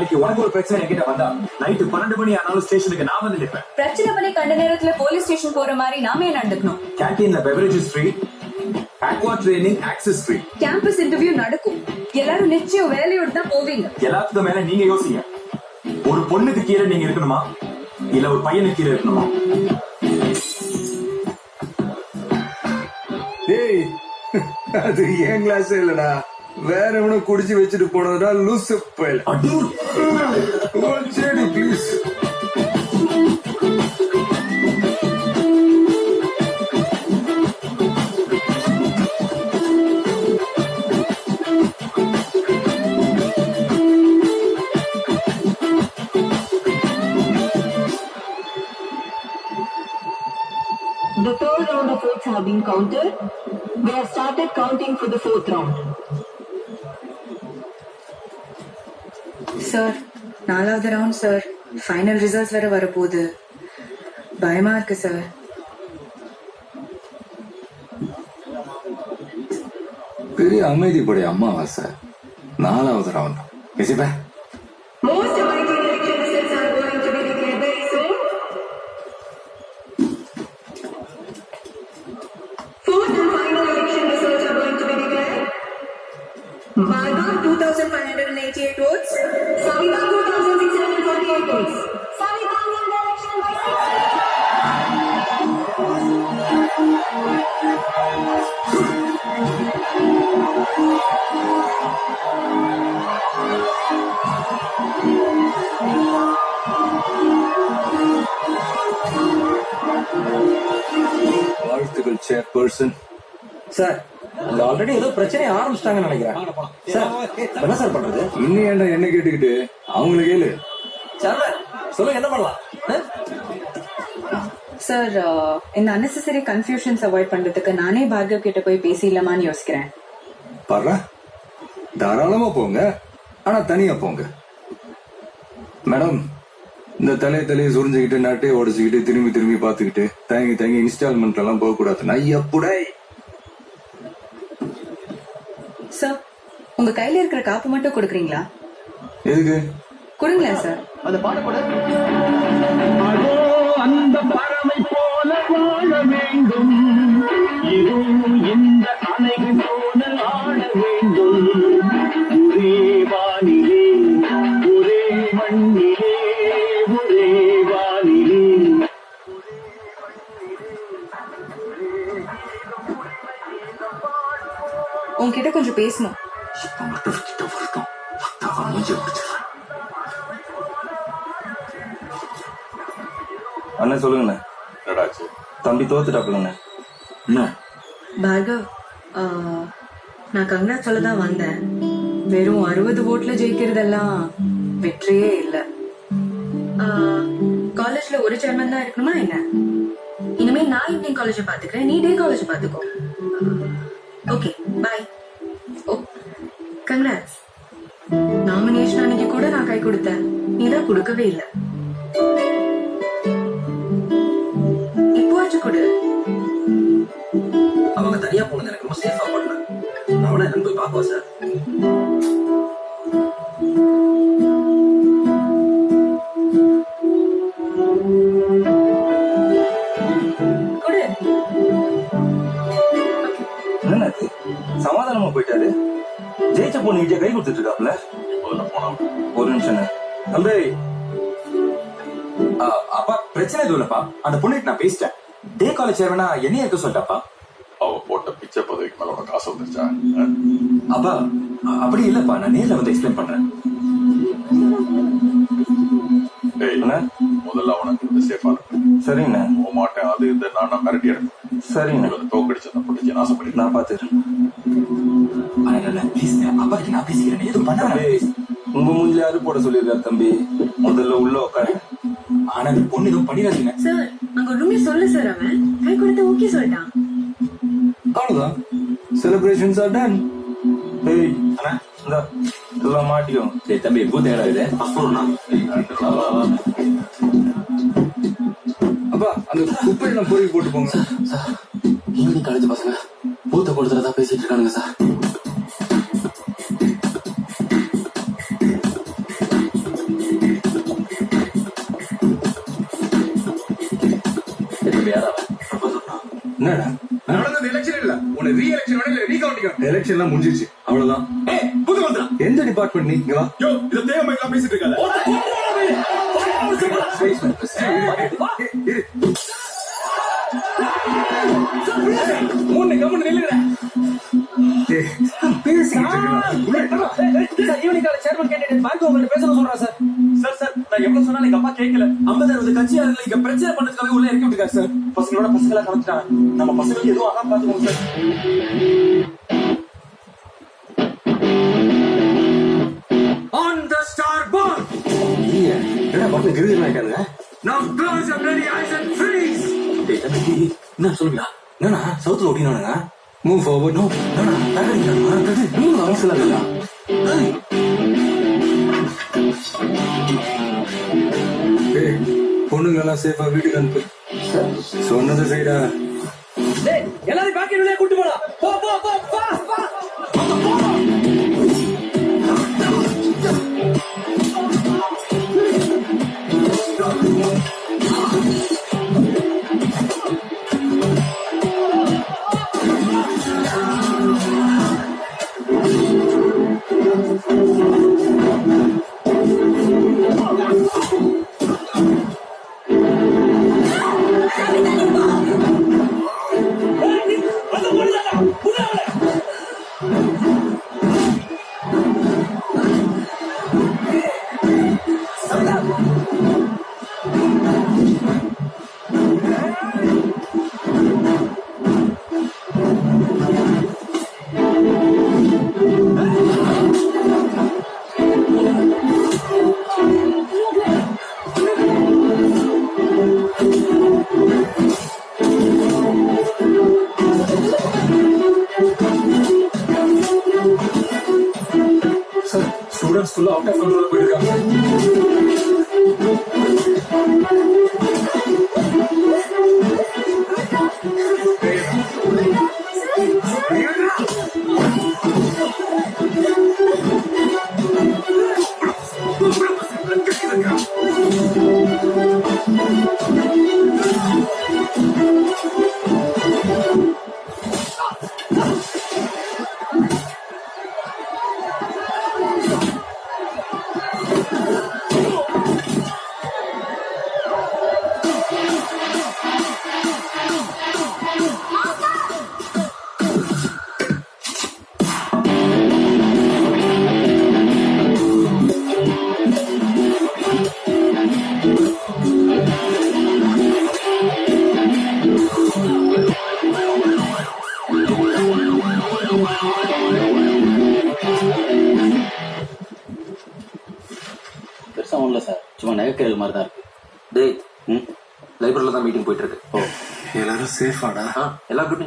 நாளைக்கு உனக்கு ஒரு பிரச்சனை என்கிட்ட வந்தா நைட்டு 12 மணி ஆனாலும் ஸ்டேஷனுக்கு நான் வந்து நிற்பேன். பிரச்சனை பண்ணி கண்ட நேரத்துல போலீஸ் ஸ்டேஷன் போற மாதிரி நாமே நடந்துக்கணும். கேண்டீன்ல beverages free, aqua training access free. Campus interview நடக்கும். எல்லாரும் நிச்சயம் வேலையோட தான் போவீங்க. எல்லாத்துக்கும் மேல நீங்க யோசிங்க, ஒரு பொண்ணுக்கு கீழே நீங்க இருக்கணுமா இல்ல ஒரு பையனுக்கு கீழே இருக்கணுமா? டேய், அது ஏன் கிளாஸ் இல்லடா, வேற எவனோ குடிச்சு வச்சுட்டு போனதுடா லூசு பயல். சரி please. The third round of votes have been counted. We have started counting for the fourth round. Sir, 4வது ரவுண்ட் சார். ஃபைனல் ரிசல்ட்ஸ் வேற வரப்போகுது. பயமா இருக்கு சார். பெரிய அமைதிப்படைய அம்மாவாசை. 4வது round பேசிப்ப. Most likely election results are going to be declared very soon. Fourth and final election results are going to be declared. Marga 2588 votes. Savita 2648 votes. Savita won the election by 6. வாழ்த்துக்கள் chairperson. Sir, அங்க already ஏதோ பிரச்சனை ஆரம்பிச்சிட்டாங்கன்னு நினைக்கிறேன். Sir, என்ன sir பண்றது? இன்னும் ஏன்டா என்ன கேட்டுக்கிட்டு, அவங்களை கேளு. சார் சொல்லுங்க, என்ன பண்ணலாம்? சார், இந்த அன்னெசரி கன்ஃபியூஷன்ஸ் அவாய்ட் பண்றதுக்கு நானே பார்கவ் கிட்ட போய் பேசிடலாமான்னு யோசிக்கிறேன். பாரு, தாராளமா போங்க, ஆனா தனியா போங்க. மேடம், இந்த தலையை சுரிஞ்சுக்கிட்டு நட்டையை உடச்சுக்கிட்டு திரும்பி பாத்துக்கிட்டு தயங்கி இன்ஸ்டால்மெண்ட் எல்லாம் போக கூடாது. நான் எப்படா சார், உங்க கையில இருக்கிற காப்பு மட்டும் கொடுக்குறீங்களா? எதுக்கு? கொடுங்களேன் சார். அந்த பாட்டு கூட அந்த பறவை போல வாழ வேண்டும், இந்த அணைகள் போல ஆட வேண்டும். ஒரே வானிலே ஒரே மண்ணிலே ஒரே வானிலே. உங்ககிட்ட கொஞ்சம் பேசணும். அண்ணன் சொல்லுங்கண்ணே. தம்பி தோத்துட்டாப்புலண்ணே. என்ன பார்கவ், நான் கங்க்ராட் சொல்ல தான் வந்தேன். வெறும் 60 ஓட்ல ஜெயிக்கிறதெல்லாம் வெற்றியே இல்ல. காலேஜ்ல ஒரு சேர்மன் தான் இருக்கணுமா என்ன? இனிமே நான் ஈவினிங் காலேஜ் பாத்துக்கிறேன், நீ டே காலேஜ் பாத்துக்கோ. ஓகே, பாய். ஓ, கங்க்ராட்ஸ். நாமினேஷன் அன்னைக்கு கூட நான் கை கொடுத்தேன், நீதான் கொடுக்கவே இல்லை. இப்போச்சு கொடு. அவங்க தனியா போனது எனக்கு ரொம்ப சேஃபா பண்ணல. அவனை என்ன போய் பாப்போம் சார். கொடு. என்ன சமாதானமா போயிட்டாரு? ஜெயிச்ச பொண்ணு இங்கே கை கொடுத்துட்டு இருக்காப்ல. ஒரு நிமிஷம் தம்பி. அப்பா, பிரச்சனை எதுவும் இல்லப்பா. அந்த பொண்ணுக்கு நான் பேசிட்டேன். டே காலேஜ் சேர்வனா என்னைய இருக்க சொல்லிட்டாப்பா. அவ போட்ட பிச்சை பதவிக்கு மேல உனக்கு காசு வந்துருச்சா? அப்பா, அப்படி இல்லப்பா, நான் நேர்ல வந்து எக்ஸ்பிளைன் பண்றேன். முதல்ல உனக்கு சேஃபா இருக்கு. சரிண்ணே. போக மாட்டேன், அது இந்த நான் மிரட்டி எடுப்பேன். சரிண்ணே. தோக்கடிச்சு அந்த பிடிச்சி நாசப்படி நான் பாத்துறேன். அப்பாக்கு நான் பேசிக்கிறேன், எதுவும் பண்ண. உங்க மூஞ்சில யாரு போட சொல்லியிருக்காரு தம்பி? முதல்ல உள்ள உட்காரு. ஆனா இந்த பொண்ணு எதுவும் பண்ணிடாதீங்க சார். அங்க ரூமே சொல்லு சார். அவன் கை கொடுத்து ஓகே சொல்லிட்டான். அவ்வளவுதான், செலிப்ரேஷன்ஸ் ஆர் டன். டேய் அண்ணா, இந்த எல்லாம் மாட்டிக்கோ. டேய் தம்பி, பூத்தேடா இது. அப்பா, அந்த குப்பையெல்லாம் பொறுக்கி போட்டு போங்க. ஈவினிங் காலேஜ் பசங்க பூத்த கொடுத்துறதா பேசிட்டு இருக்கானுங்க சார். எலெக்ஷன் எல்லாம் முடிஞ்சிருச்சு அவ்வளவுதான். புது வந்துடா. எந்த டிபார்ட்மெண்ட் நீ இங்க வா. யோ இத தேவையில்லாம் பேசிட்டு இருக்காத. இரு. மூணு கம்மன் நில்லுங்க ஏய், பேசிக்கிட்டு இருக்கா. ஈவினிங் கால சேர்மன் கேண்டிடேட் பேங்க் உங்கள்ட்ட பேசணும் சொல்றா சார். சார் நான் எவ்வளவு சொன்னாலும் எங்க அப்பா கேட்கல. 50 கட்சியாளர்கள் இங்க பிரச்சனை பண்ணதுக்காக உள்ள இறக்கி விட்டுருக்காரு சார். பசங்களோட பசங்களா கலந்துட்டாங்க. நம்ம பசங்களுக்கு எதுவும் ஆகாம பாத்துக்கோங்க sir. On the star board. என்ன பக்கம் கிரிஜினா இருக்காங்க. Now close your bloody eyes and freeze. டேய் தம்பி என்ன சொல்லுங்க. என்னண்ணா சவுத்துல ஓடினானுங்க. Move forward. நோ என்னண்ணா தகடிக்கிறாங்க. நீ அவசரம் இல்ல. ஏய், பொண்ணுங்களெல்லாம் சேஃபா வீட்டுக்கு அனுப்பு. சொன்னது செய்டா. டேய் எல்லாரும் பாக்கி உள்ளே கூட்டி போடா. போ போ போ ஃபாஸ்ட் ஃபாஸ்ட். ஸ்டூடண்ட்ஸ் ஃபுல்லா அவுட் ஆஃப் கண்ட்ரோல் போயிருக்காங்க. பெருசா ஒண்ணுல சார், சும்மா நகைக்கிறது மாதிரி தான் இருக்கு. டேய் லைப்ரரியில தான் மீட்டிங் போயிட்டு இருக்கு. எல்லாரும் சேஃபாடா? எல்லா குரூப்பும்